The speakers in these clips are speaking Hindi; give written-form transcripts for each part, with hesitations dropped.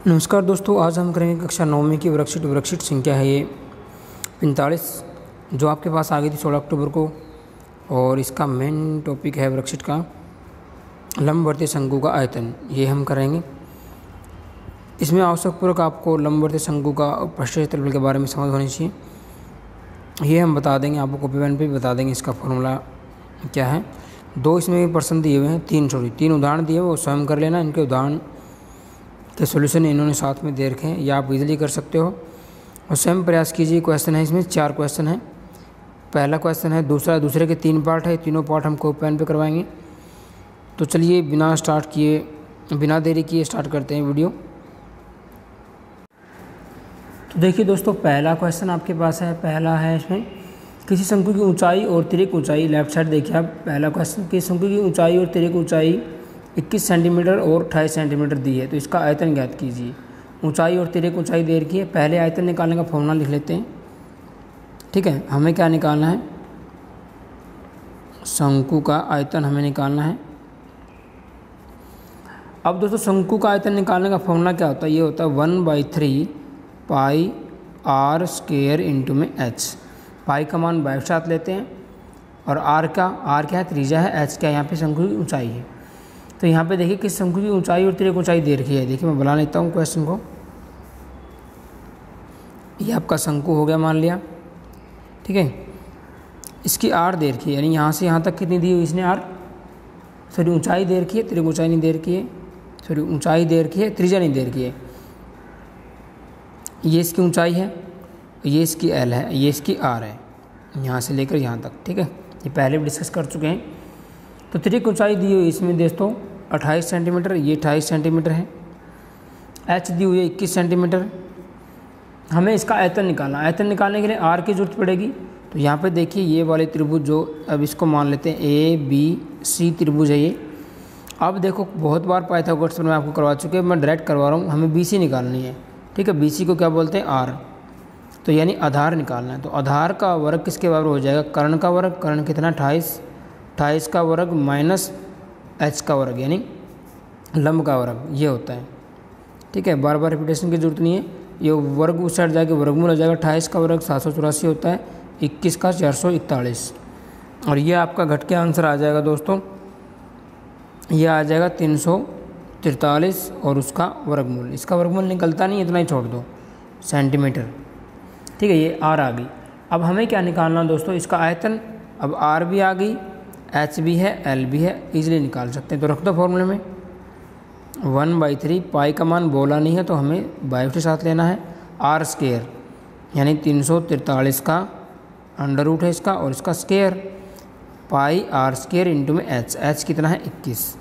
नमस्कार दोस्तों, आज हम करेंगे कक्षा 9वीं की वर्कशीट संख्या है ये 45 जो आपके पास आ गई थी 16 अक्टूबर को। और इसका मेन टॉपिक है वर्कशीट का लंबवर्तीय शंकु का आयतन। ये हम करेंगे। इसमें आवश्यकपूर्वक आपको लंबवर्तीय शंकु का पृष्ठीय क्षेत्रफल के बारे में समझ होनी चाहिए। ये हम बता देंगे, आपको कॉपी पेन पे भी बता देंगे इसका फॉर्मूला क्या है। दो इसमें प्रश्न दिए हुए हैं, तीन उदाहरण दिए हुए, वो स्वयं कर लेना। इनके उदाहरण के सॉल्यूशन इन्होंने साथ में दे रखे हैं, या आप इजीली कर सकते हो और स्वयं प्रयास कीजिए। क्वेश्चन है इसमें 4 क्वेश्चन है। पहला क्वेश्चन है, दूसरे के 3 पार्ट है। तीनों पार्ट हम कॉपी पेन पे करवाएंगे। तो चलिए बिना देरी किए स्टार्ट करते हैं वीडियो। तो देखिए दोस्तों, पहला क्वेश्चन आपके पास है। पहला है इसमें किसी शंकु की ऊंचाई और तिर्यक ऊंचाई, लेफ्ट साइड देखिए आप। पहला क्वेश्चन, किसी शंकु की ऊंचाई और तिर्यक ऊंचाई 21 सेंटीमीटर और 28 सेंटीमीटर दी है, तो इसका आयतन ज्ञात कीजिए। ऊंचाई और तिर्यक ऊंचाई दे रखी है। पहले आयतन निकालने का फॉर्मूला लिख लेते हैं। ठीक है, हमें क्या निकालना है? शंकु का आयतन हमें निकालना है। अब दोस्तों, शंकु का आयतन निकालने का फॉर्मूला क्या होता है? ये होता है 1/3 पाई आर स्क्वायर इंटू में एच। पाई का मान 22 साथ लेते हैं और आर क्या है? त्रिज्या है। एच क्या? यहाँ पे शंकु की ऊंचाई है। तो यहाँ पे देखिए किस शंकु की ऊंचाई और तिर्यक ऊंचाई दे रखी है। देखिए मैं बना लेता हूँ क्वेश्चन को। ये आपका शंकु हो गया, मान लिया। ठीक है, इसकी आर दे रखी है, यानी यहाँ से यहाँ तक कितनी दी हुई इसने आर। सॉरी, ऊंचाई दे रखी है, तिर्यक ऊंचाई नहीं दे रखी है। सॉरी, ऊंचाई दे रखी है, त्रिज्या नहीं दे रखी है। ये इसकी ऊंचाई है, ये इसकी एल है, ये इसकी आर है, यहाँ से लेकर यहाँ तक। ठीक है, ये पहले भी डिस्कस कर चुके हैं। तो तिर्यक ऊंचाई दी हुई इसमें दोस्तों 28 सेंटीमीटर, ये 28 सेंटीमीटर है। एच दी हुई है 21 सेंटीमीटर। हमें इसका आयतन निकालना। आयतन निकालने के लिए आर की जरूरत पड़ेगी। तो यहाँ पे देखिए ये वाले त्रिभुज, जो अब इसको मान लेते हैं ABC त्रिभुज है ये। अब देखो, बहुत बार पाइथागोरस में आपको करवा चुके हैं, मैं डायरेक्ट करवा रहा हूँ। हमें BC निकालनी है। ठीक है, BC को क्या बोलते हैं? आर। तो यानी आधार निकालना है। तो आधार का वर्ग किसके बराबर हो जाएगा? कर्ण का वर्ग। कर्ण कितना? 28 का वर्ग माइनस एच का वर्ग, यानी लंब का वर्ग, ये होता है। ठीक है, बार बार रिपीटेशन की जरूरत नहीं है। ये वर्ग उस साइड जाके वर्गमूल हो जाएगा। 28 का वर्ग 784 होता है, 21 का 441, और ये आपका घट के आंसर आ जाएगा दोस्तों। ये आ जाएगा 343 और उसका वर्गमूल। इसका वर्गमूल निकलता नहीं, इतना ही छोड़ दो, सेंटीमीटर। ठीक है, ये आर आ गई। अब हमें क्या निकालना दोस्तों? इसका आयतन। अब आर भी आ गई, एच भी है, एल भी है, इजीली निकाल सकते हैं। तो रख दो फॉर्मूले में 1/3 पाई का मान बोला नहीं है, तो हमें 22 के साथ लेना है। आर स्क्वायर यानी 343 का अंडर रूट है इसका, और इसका square pi R square into में एच। एच कितना है? 21।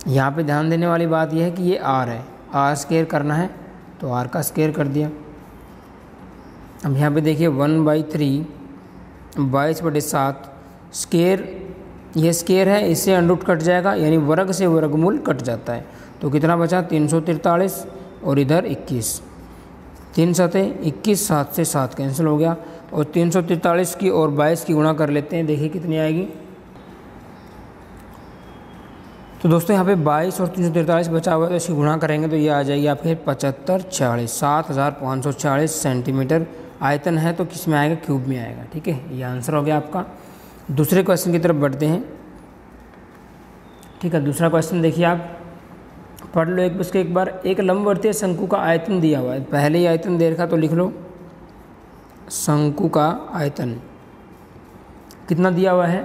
यहाँ पे ध्यान देने वाली बात यह है कि ये आर है, आर स्क्वायर करना है, तो आर का स्क्वायर कर दिया। अब यहाँ पे देखिए 1/3 22/7 स्क्वायर, ये स्क्वायर है, इससे अंडर रूट कट जाएगा, यानी वर्ग से वर्गमूल कट जाता है। तो कितना बचा? 343 और इधर 21। 3 सतह 21, 7 से 7 कैंसिल हो गया, और 343 की और 22 की गुणा कर लेते हैं। देखिए कितनी आएगी। तो दोस्तों यहाँ पे 22 और 343 बचा हुआ है, तो इसकी गुणा करेंगे तो ये आ जाएगी आपके 7546, 7546 सेंटीमीटर आयतन है। तो किस में आएगा? क्यूब में आएगा। ठीक है, ये आंसर हो गया आपका। दूसरे क्वेश्चन की तरफ बढ़ते हैं। ठीक है, दूसरा क्वेश्चन देखिए आप पढ़ लो एक बार। एक लंबवर्तीय शंकु का आयतन दिया हुआ है। पहले ही आयतन दे रखा, तो लिख लो शंकु का आयतन कितना दिया हुआ है?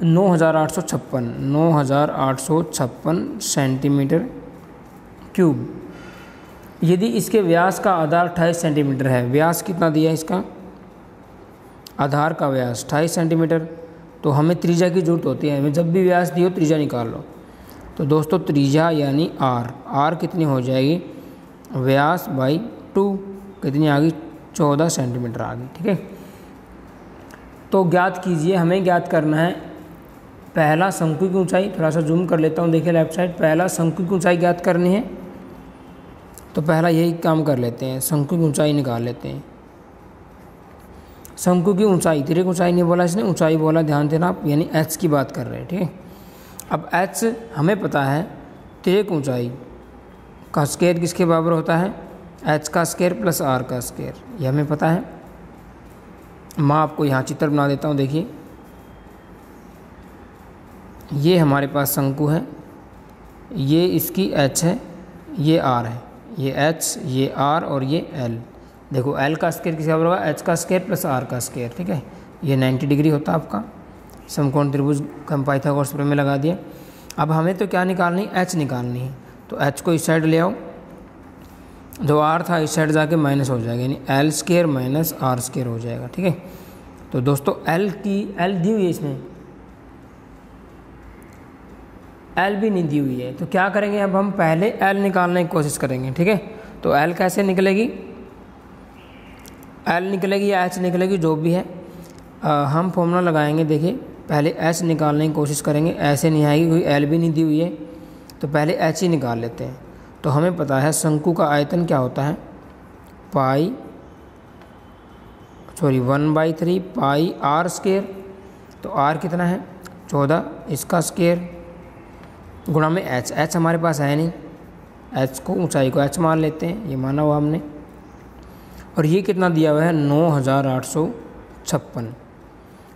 9856 सेंटीमीटर क्यूब। यदि इसके व्यास का आधार 28 सेंटीमीटर है, व्यास कितना दिया है इसका? आधार का व्यास 28 सेंटीमीटर, तो हमें त्रिज्या की जरूरत होती है। हमें जब भी व्यास दियो त्रिज्या निकाल लो। तो दोस्तों त्रिज्या यानी आर कितनी हो जाएगी? व्यास बाई 2 कितनी आ गई? 14 सेंटीमीटर आ गई। ठीक है, तो ज्ञात कीजिए। हमें ज्ञात करना है पहला शंकु की ऊंचाई। थोड़ा सा जूम कर लेता हूँ, देखिए लेफ्ट साइड। पहला शंकु की ऊंचाई ज्ञात करनी है, तो पहला यही काम कर लेते हैं, शंकु की ऊंचाई निकाल लेते हैं। शंकु की ऊंचाई, तिर्यक ऊंचाई नहीं बोला इसने, ऊंचाई बोला, ध्यान देना आप, यानी एच की बात कर रहे हैं। ठीक है, अब एच हमें पता है, तिर्यक ऊंचाई का स्क्वायर किसके बराबर होता है? एच का स्क्वायर प्लस आर का स्क्वायर, ये हमें पता है। मैं आपको यहाँ चित्र बना देता हूँ। देखिए ये हमारे पास शंकु है, ये इसकी एच है, ये आर है, ये एच, ये आर और ये एल। देखो एल का स्क्वायर किसके बराबर होगा? एच का स्क्वायर प्लस आर का स्क्वायर, ठीक है। ये 90 डिग्री होता है आपका समकोण त्रिभुज का पाइथागोरस प्रमेय लगा दिया। अब हमें तो क्या निकालनी? एच निकालनी है। तो एच को इस साइड ले आओ, जो आर था इस साइड जाके माइनस हो जाएगा, यानी L square minus R square हो जाएगा, ठीक है। तो दोस्तों एल दी हुई है, इसमें एल भी नहीं दी हुई है। तो क्या करेंगे, अब हम पहले एल निकालने की कोशिश करेंगे, ठीक है। तो एल कैसे निकलेगी? एल निकलेगी या एच निकलेगी, जो भी है हम फॉर्मूला लगाएंगे। देखिए पहले एच निकालने की कोशिश करेंगे, ऐसे नहीं आएगी क्योंकि एल भी नहीं दी हुई है। तो पहले एच ही निकाल लेते हैं। तो हमें पता है शंकु का आयतन क्या होता है? 1/3 पाई आर स्क्वायर। तो आर कितना है? 14, इसका स्क्वायर गुणा में एच। एच हमारे पास है नहीं, एच को ऊंचाई को एच मान लेते हैं, ये माना हुआ हमने। और ये कितना दिया हुआ है? 9856।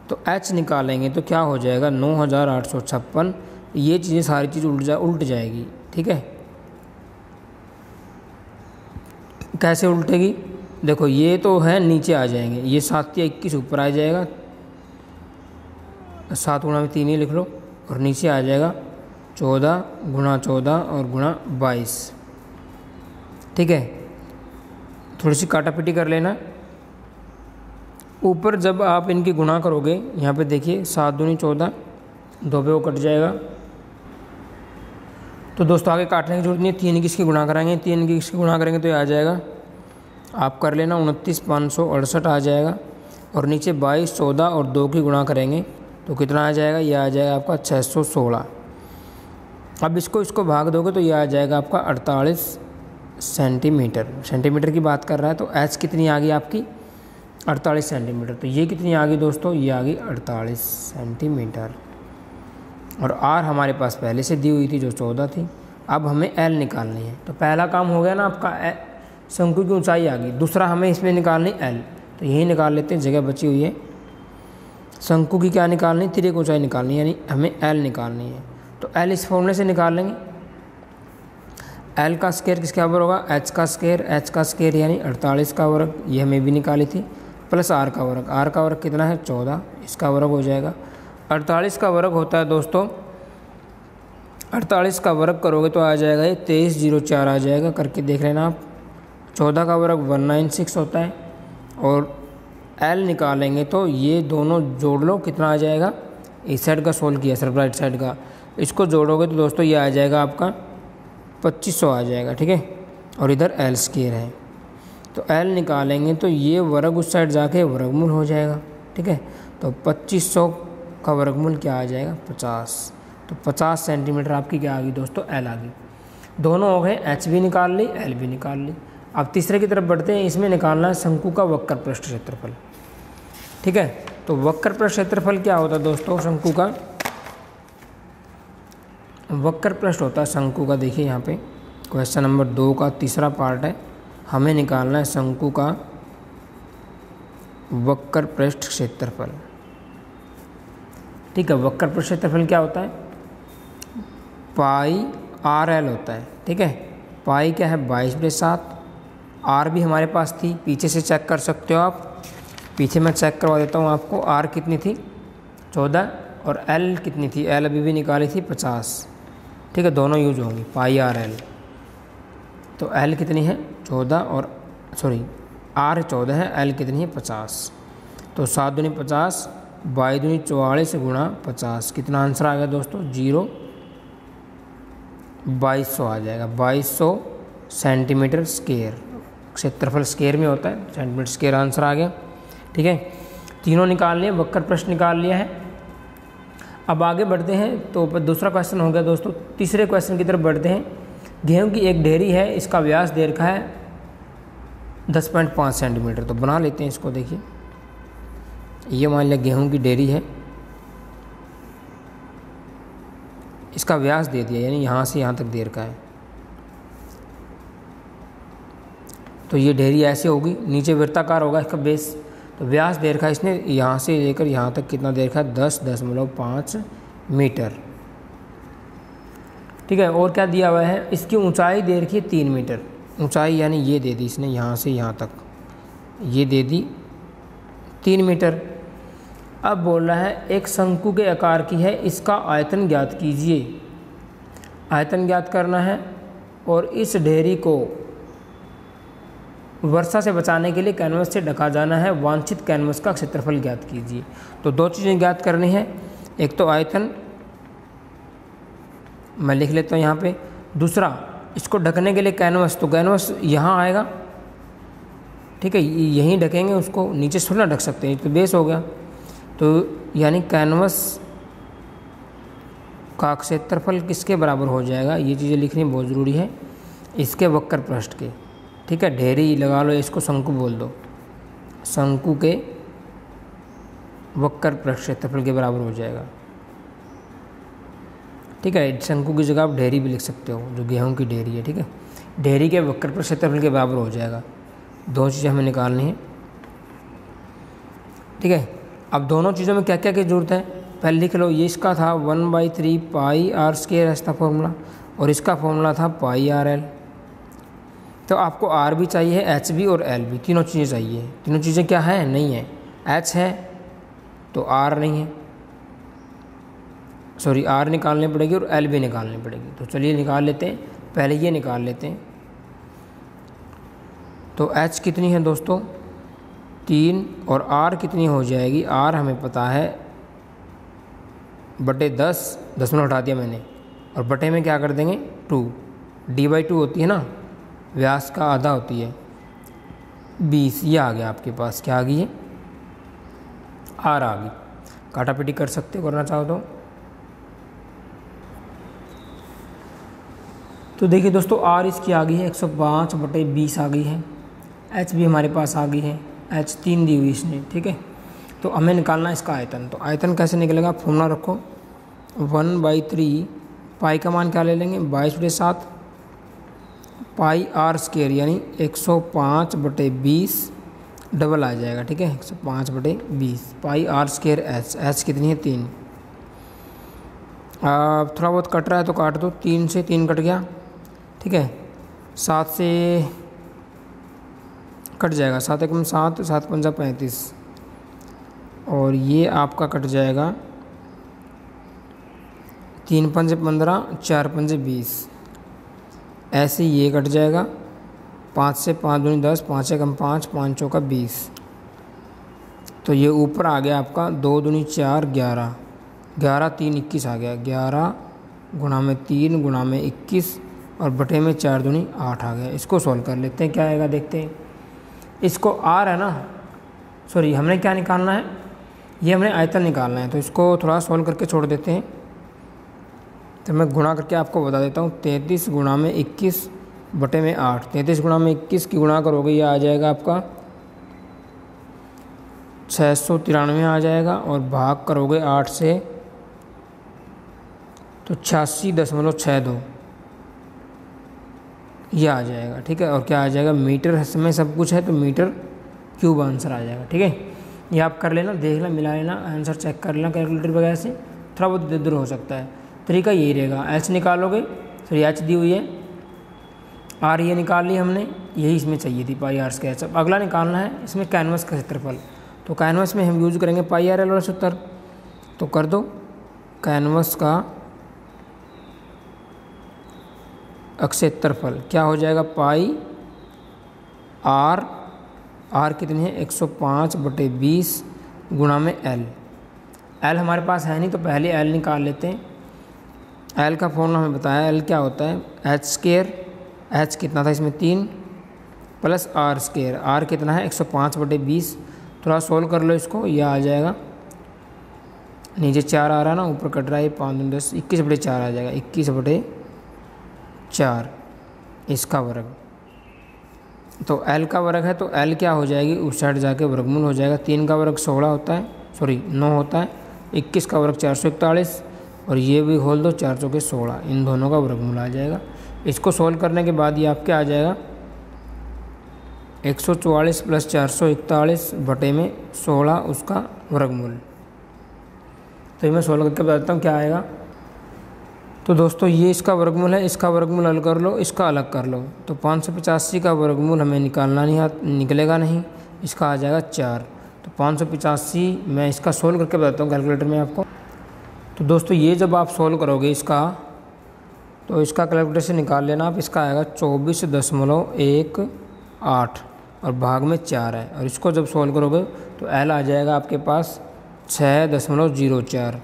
तो एच निकालेंगे तो क्या हो जाएगा? 9856। ये चीज़ें सारी चीज़ उल्ट जाएगी, ठीक है। कैसे उल्टेगी? देखो ये तो है नीचे आ जाएंगे, ये 7 या 21 ऊपर आ जाएगा, 7 गुणा में 3 ही लिख लो, और नीचे आ जाएगा 14 गुणा 14 और गुणा 22, ठीक है। थोड़ी सी काटापीटी कर लेना। ऊपर जब आप इनकी गुणा करोगे, यहाँ पे देखिए 7 दूनी 14, 2 पे वो कट जाएगा। तो दोस्तों आगे काटने की जरूरत नहीं है, 3 की इसकी गुणा कराएंगे, 3 की इसकी गुणा करेंगे तो ये आ जाएगा, आप कर लेना 29,568 आ जाएगा। और नीचे 22, 14 और 2 की गुणा करेंगे तो कितना आ जाएगा? ये आ जाएगा आपका 616। अब इसको भाग दोगे तो ये आ जाएगा आपका 48 सेंटीमीटर। सेंटीमीटर की बात कर रहा है, तो एच कितनी आ गई आपकी? 48 सेंटीमीटर। तो ये कितनी आ गई दोस्तों? ये आ गई 48 सेंटीमीटर। और आर हमारे पास पहले से दी हुई थी जो 14 थी। अब हमें एल निकालनी है। तो पहला काम हो गया ना आपका, शंकु की ऊंचाई आ गई। दूसरा हमें इसमें निकालनी एल, तो यही निकाल लेते हैं, जगह बची हुई है। शंकु की क्या निकालनी? तिर्यक ऊंचाई निकालनी, यानी हमें एल निकालनी है। तो एल इस फॉर्मूले से निकाल लेंगे। एल का स्क्वायर किसके बराबर होगा? एच का स्क्वायर। एच का स्क्वायर यानी 48 का वर्ग, ये हमें भी निकाली थी, प्लस आर का वर्ग। आर का वर्ग कितना है? 14, इसका वर्ग हो जाएगा। 48 का वर्ग होता है दोस्तों, 48 का वर्ग करोगे तो आ जाएगा ये 2304 आ जाएगा, करके देख लेना आप। 14 का वर्ग 196 होता है। और एल निकालेंगे तो ये दोनों जोड़ लो, कितना आ जाएगा? इस साइड का सोल्व किया, सिर्फ राइट साइड का, इसको जोड़ोगे तो दोस्तों ये आ जाएगा आपका 2500 आ जाएगा, ठीक है। और इधर एल स्क्वायर है, तो एल निकालेंगे तो ये वर्ग उस साइड जाके वर्गमूल हो जाएगा, ठीक है। तो 2500 का वर्गमूल क्या आ जाएगा? 50। तो 50 सेंटीमीटर आपकी क्या आ गई दोस्तों? एल आ गई। दोनों हो गए, एच भी निकाल ली, एल भी निकाल ली। अब तीसरे की तरफ बढ़ते हैं। इसमें निकालना है शंकु का वक्र पृष्ठ क्षेत्रफल, ठीक है। तो वक्र पृष्ठ क्षेत्रफल क्या होता है दोस्तों? शंकु का वक्र पृष्ठ होता है शंकु का। देखिए यहाँ पे क्वेश्चन नंबर 2 का तीसरा पार्ट है, हमें निकालना है शंकु का वक्र पृष्ठ क्षेत्रफल, ठीक है। वक्र पृष्ठ क्षेत्रफल क्या होता है? पाई आर एल होता है, ठीक है। पाई क्या है? 22/7। आर भी हमारे पास थी, पीछे से चेक कर सकते हो आप, पीछे मैं चेक करवा देता हूँ आपको। आर कितनी थी? 14। और एल कितनी थी? एल अभी भी निकाली थी 50, ठीक है। दोनों यूज होंगी, पाई आर एल। तो एल कितनी है? 14, और आर 14 है, एल कितनी है? 50। तो 7 दूनी 50, 22 दूनी 44 गुणा 50, कितना आंसर आ गया दोस्तों? 2200 आ जाएगा। 2200 सेंटीमीटर स्क्वायर। क्षेत्रफल स्क्वायर में होता है, सेंटीमीटर स्क्वायर आंसर आ गया, ठीक है। तीनों निकाल लिए, वक्र प्रश्न निकाल लिया है। अब आगे बढ़ते हैं, तो दूसरा क्वेश्चन हो गया दोस्तों। तीसरे क्वेश्चन की तरफ बढ़ते हैं। गेहूं की एक ढेरी है, इसका व्यास दे रखा है 10.5 सेंटीमीटर। तो बना लेते हैं इसको। देखिए ये मान लिया गेहूं की ढेरी है, इसका व्यास दे दिया, यानी यहाँ से यहाँ तक दे रखा है। तो ये ढेरी ऐसे होगी, नीचे वृत्ताकार होगा इसका बेस। तो व्यास दे रखा है इसने यहाँ से लेकर यहाँ तक कितना दे रखा है 10.5 मीटर। ठीक है, और क्या दिया हुआ है, इसकी ऊंचाई दे रखी है 3 मीटर ऊंचाई, यानी ये दे दी इसने यहाँ से यहाँ तक, ये दे दी 3 मीटर। अब बोल रहा है एक शंकु के आकार की है, इसका आयतन ज्ञात कीजिए। आयतन ज्ञात करना है और इस ढेरी को वर्षा से बचाने के लिए कैनवस से ढका जाना है। वांछित कैनवस का क्षेत्रफल ज्ञात कीजिए। तो 2 चीज़ें ज्ञात करनी है, एक तो आयतन मैं लिख लेता हूँ यहाँ पे, दूसरा इसको ढकने के लिए कैनवस, तो कैनवस यहाँ आएगा। ठीक है, यहीं ढकेंगे उसको, नीचे से थोड़ा ना ढक सकते हैं, तो बेस हो गया। तो यानी कैनवस का क्षेत्रफल किसके बराबर हो जाएगा, ये चीज़ें लिखनी बहुत ज़रूरी है, इसके वक्र पृष्ठ के। ठीक है, ढेरी लगा लो, इसको शंकु बोल दो, शंकु के वक्र पृष्ठ क्षेत्रफल के बराबर हो जाएगा। ठीक है, शंकु की जगह आप ढेरी भी लिख सकते हो, जो गेहूं की ढेरी है। ठीक है, ढेरी के वक्र पृष्ठ क्षेत्रफल के बराबर हो जाएगा। 2 चीज़ें हमें निकालनी है। ठीक है, अब दोनों चीज़ों में क्या क्या की जरूरत है पहले लिख लो। ये इसका था 1/3 पाई आर स्क्वायर ऐसा फॉर्मूला, और इसका फॉर्मूला था पाई आर एल। तो आपको आर भी चाहिए, एच भी और एल भी, तीनों चीज़ें चाहिए। तीनों चीज़ें क्या है, नहीं है, एच है तो आर नहीं है, सॉरी आर निकालनी पड़ेगी और एल भी निकालनी पड़ेगी। तो चलिए निकाल लेते हैं, पहले ये निकाल लेते हैं। तो एच कितनी है दोस्तों 3, और आर कितनी हो जाएगी, आर हमें पता है बटे 10, 10 में हटा दिया मैंने, और बटे में क्या कर देंगे 2, d/2 होती है ना, व्यास का आधा होती है 20। ये आ गया आपके पास, क्या आ गई है, आर आ गई। काटा पीटी कर सकते हो, करना चाहो तो देखिए दोस्तों, आर इसकी आ गई है 105/20 आ गई है। एच भी हमारे पास आ गई है, एच 3 दी हुई इसने। ठीक है, तो हमें निकालना है इसका आयतन। तो आयतन कैसे निकलेगा, फॉर्मूला रखो 1/3 पाई का मान क्या ले लेंगे 22/7 पाई आर स्क्वायर, यानी 105/20 डबल आ जाएगा। ठीक है, 105/20 पाई आर स्क्वायर एच, एच कितनी है 3। अब थोड़ा बहुत कट रहा है तो काट दो, 3 से 3 कट गया। ठीक है, 7 से कट जाएगा, 7 एकम 7, 7 पंजा 35, और ये आपका कट जाएगा 3 पंजे 15, 4 पंजे 20, ऐसे ये कट जाएगा। 5 से 5 दूनी 10, 5 एकम 5, 5 चौका 20। तो ये ऊपर आ गया आपका 2 दूनी 4, 11, 11 3 21 आ गया, 11 गुणा में 3 गुणा में 21 और बटे में 4 दूनी 8 आ गया। इसको सॉल्व कर लेते हैं, क्या आएगा देखते हैं। इसको आर है ना, सॉरी हमने क्या निकालना है, ये हमने आयतन निकालना है, तो इसको थोड़ा सॉल्व करके छोड़ देते हैं। तो मैं गुणा करके आपको बता देता हूँ, 33 गुणा में 21 बटे में 8, 33 गुणा में 21 की गुणा करोगे ये आ जाएगा आपका 693 आ जाएगा, और भाग करोगे 8 से तो 86.62 ये आ जाएगा। ठीक है, और क्या आ जाएगा, मीटर में सब कुछ है तो मीटर क्यूब आंसर आ जाएगा। ठीक है, ये आप कर लेना, देख लेना, मिला लेना, आंसर चेक कर लेना कैलकुलेटर वगैरह से, थोड़ा बहुत इधर हो सकता है। तरीका यही रहेगा, एच निकालोगे, सॉरी एच दी हुई है, आर ये निकाल ली हमने, यही इसमें चाहिए थी पाई आर स्क्वायर। अब अगला निकालना है इसमें कैनवस का क्षेत्रफल। तो कैनवस में हम यूज करेंगे पाई आर एल वाला सूत्र, तो कर दो कैनवस का क्षेत्रफल क्या हो जाएगा, पाई आर, आर कितनी है 105/20 गुणा में एल। एल हमारे पास है नहीं तो पहले एल निकाल लेते हैं। एल का फॉर्मूला हमें बताया, एल क्या होता है एच स्क्वायर, एच कितना था इसमें 3 प्लस आर स्क्वायर, आर कितना है 105/20। थोड़ा सोल्व कर लो इसको, यह आ जाएगा, नीचे 4 आ रहा है ना, ऊपर कट रहा है 5 10, 21/4 आ जाएगा, 21/4 इसका वर्ग। तो L का वर्ग है तो L क्या हो जाएगी, उस साइड जाके वर्गमूल हो जाएगा। 3 का वर्ग 16 होता है, सॉरी 9 होता है, 21 का वर्ग 441, और ये भी खोल दो 4 चौके 16, इन दोनों का वर्गमूल आ जाएगा। इसको सोल्व करने के बाद ये आपके आ जाएगा 144 + 441 बटे में 16 उसका वर्गमूल। तो ये मैं 16 करके बताता हूँ क्या आएगा। तो दोस्तों ये इसका वर्गमूल है, इसका वर्गमूल अलग कर लो, इसका अलग कर लो। तो 585 का वर्गमूल हमें निकालना निकलेगा नहीं, इसका आ जाएगा 4। तो 585 मैं इसका सोल्व करके बताता हूँ कैलकुलेटर में आपको। तो दोस्तों ये जब आप सोल्व करोगे इसका, तो इसका कैलकुलेटर से निकाल लेना आप। इसका आएगा 24.18 और भाग में 4 है। और इसको जब सोल्व करोगे तो एल आ जाएगा आपके पास 6.04।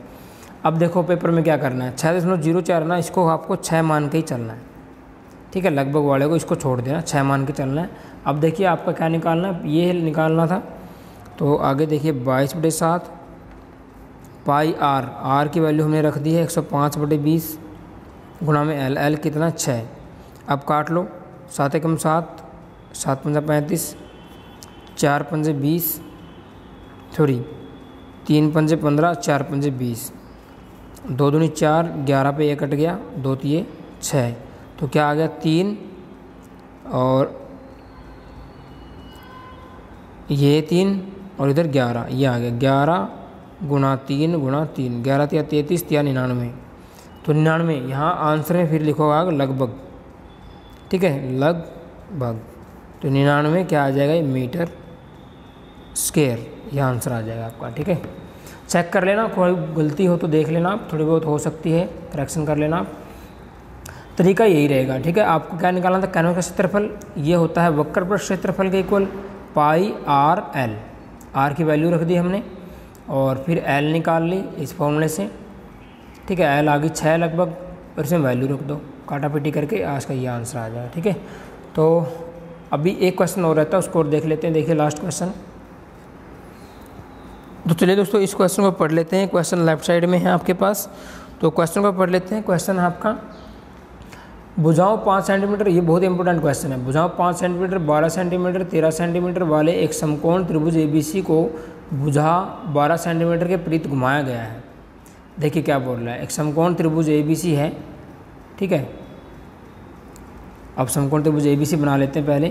अब देखो पेपर में क्या करना है, 6.04 ना, इसको आपको 6 मान के ही चलना है, ठीक है। लगभग वाले को इसको छोड़ देना, 6 मान के चलना है। अब देखिए आपका क्या निकालना है, ये निकालना था। तो आगे देखिए 22/7 पाई आर की वैल्यू हमने रख दी है 105/20 गुणा में एल कितना 6। अब काट लो, 7 एकम 7, 7 पंजा 35, 4 पंजे 20, थोड़ी 3 पंजे 15, 4 पंजे 20, 2 दूनी 4, 11 पे 1 कट गया, 2 तिये 6। तो क्या आ गया 3 और ये 3 और इधर 11, ये आ गया 11 गुणा 3 गुणा 3, 11 तिया 33, तिया 99। तो 99 यहाँ आंसर में फिर लिखोगा लगभग, ठीक है, लगभग। तो 99 क्या आ जाएगा, ये मीटर स्क्वायर, यह आंसर आ जाएगा आपका, ठीक है। चेक कर लेना, कोई गलती हो तो देख लेना आप, थोड़ी बहुत हो सकती है, करेक्शन कर लेना आप। तरीका यही रहेगा, ठीक है। आपको क्या निकालना था, कैनवस का क्षेत्रफल ये होता है वक्र पर क्षेत्रफल के equal pi R L. R की वैल्यू रख दी हमने और फिर एल निकाल ली इस फॉर्मूले से, ठीक है। एल आ गई 6 लगभग, और इसमें वैल्यू रख दो, काटा पीटी करके आज का ये आंसर आ जाएगा, ठीक है। तो अभी एक क्वेश्चन और रहता है, उसको और देख लेते हैं। देखिए लास्ट क्वेश्चन। तो चलिए दोस्तों इस क्वेश्चन को पढ़ लेते हैं। क्वेश्चन लेफ्ट साइड में है आपके पास, तो क्वेश्चन को पढ़ लेते हैं। क्वेश्चन है आपका, भुजाओं 5 सेंटीमीटर, ये बहुत इंपॉर्टेंट क्वेश्चन है। भुजाओं 5 सेंटीमीटर, 12 सेंटीमीटर, 13 सेंटीमीटर वाले एक समकोण त्रिभुज ABC को भुजा 12 सेंटीमीटर के विपरीत घुमाया गया है। देखिए क्या बोल रहा है, एक समकोण त्रिभुज ABC है, ठीक है। अब समकोण त्रिभुज ABC बना लेते हैं पहले।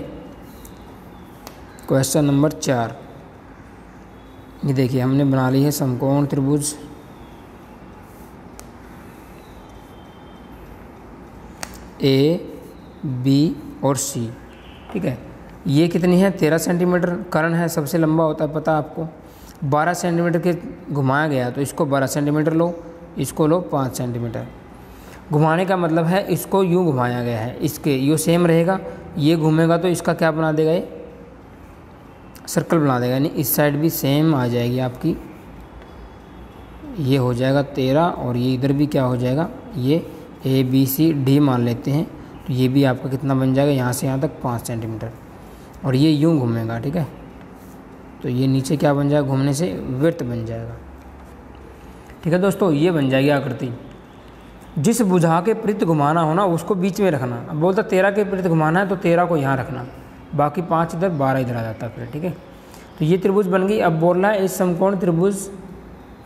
क्वेश्चन नंबर 4, ये देखिए हमने बना ली है समकोण त्रिभुज AB और C, ठीक है। ये कितनी है, 13 सेंटीमीटर कर्ण है, सबसे लंबा होता है पता आपको। 12 सेंटीमीटर के घुमाया गया, तो इसको 12 सेंटीमीटर लो, इसको लो 5 सेंटीमीटर। घुमाने का मतलब है इसको यूँ घुमाया गया है, इसके ये सेम रहेगा, ये घूमेगा तो इसका क्या बना देगा, ये सर्कल बना देगा, यानी इस साइड भी सेम आ जाएगी आपकी। ये हो जाएगा 13 और ये इधर भी क्या हो जाएगा, ये ABCD मान लेते हैं। तो ये भी आपका कितना बन जाएगा, यहाँ से यहाँ तक 5 सेंटीमीटर, और ये यूँ घूमेगा, ठीक है। तो ये नीचे क्या बन जाएगा, घूमने से वृत्त बन जाएगा, ठीक है दोस्तों। ये बन जाएगी आकृति। जिस भुजा के विपरीत घुमाना हो ना उसको बीच में रखना। अब बोलता 13 के विपरीत घुमाना है तो 13 को यहाँ रखना, बाकी 5 इधर, 12 इधर आ जाता है फिर, ठीक है। तो ये त्रिभुज बन गई। अब बोल रहा है इस समकोण त्रिभुज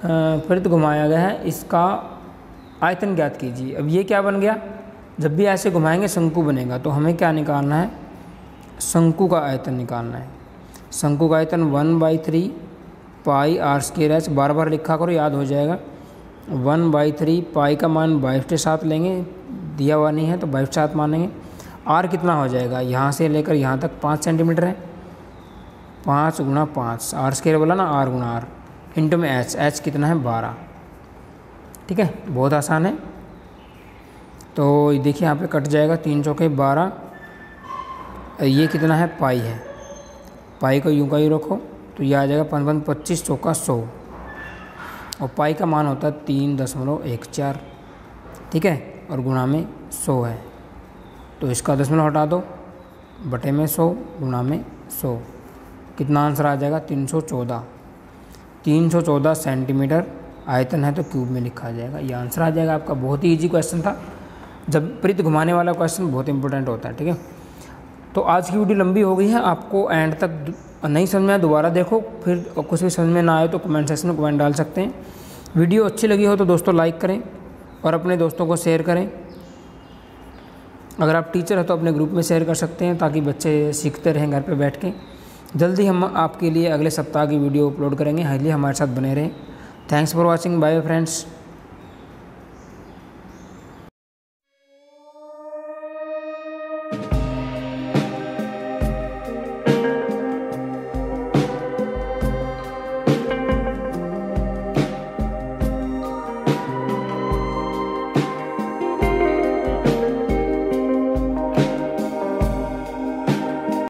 विपरीत घुमाया गया है, इसका आयतन ज्ञात कीजिए। अब ये क्या बन गया, जब भी ऐसे घुमाएंगे शंकु बनेगा, तो हमें क्या निकालना है, शंकु का आयतन निकालना है। शंकु का आयतन 1/3 पाई r²h, बार बार लिखा करो याद हो जाएगा। 1/3 पाई का मान 22 के साथ लेंगे, दिया हुआ नहीं है तो 22 के साथ मानेंगे। r कितना हो जाएगा, यहाँ से लेकर यहाँ तक 5 सेंटीमीटर है, 5 गुणा 5, r² बोला ना, r गुणा r, इंटू में h कितना है 12, ठीक है। बहुत आसान है। तो देखिए यहाँ पे कट जाएगा, 3 चौके 12, ये कितना है पाई है, पाई को यूँ का यूँ रखो, तो ये आ जाएगा 5 25 चौका 100, और पाई का मान होता है 3.14, ठीक है, और गुणा में 100 है। तो इसका दशमलव हटा दो, बटे में 100 गुणा में 100, कितना आंसर आ जाएगा 314 सेंटीमीटर आयतन है, तो क्यूब में लिखा जाएगा, ये आंसर आ जाएगा आपका। बहुत ही ईजी क्वेश्चन था। जब विपरीत घुमाने वाला क्वेश्चन बहुत इंपॉर्टेंट होता है, ठीक है। तो आज की वीडियो लंबी हो गई है, आपको एंड तक नहीं समझ में आया दोबारा देखो, फिर कुछ भी समझ में ना आए तो कमेंट सेक्शन में कमेंट डाल सकते हैं। वीडियो अच्छी लगी हो तो दोस्तों लाइक करें और अपने दोस्तों को शेयर करें। अगर आप टीचर हैं तो अपने ग्रुप में शेयर कर सकते हैं ताकि बच्चे सीखते रहें घर पे बैठ के। जल्दी हम आपके लिए अगले सप्ताह की वीडियो अपलोड करेंगे, हाईली हमारे साथ बने रहें। Thanks for watching, bye friends.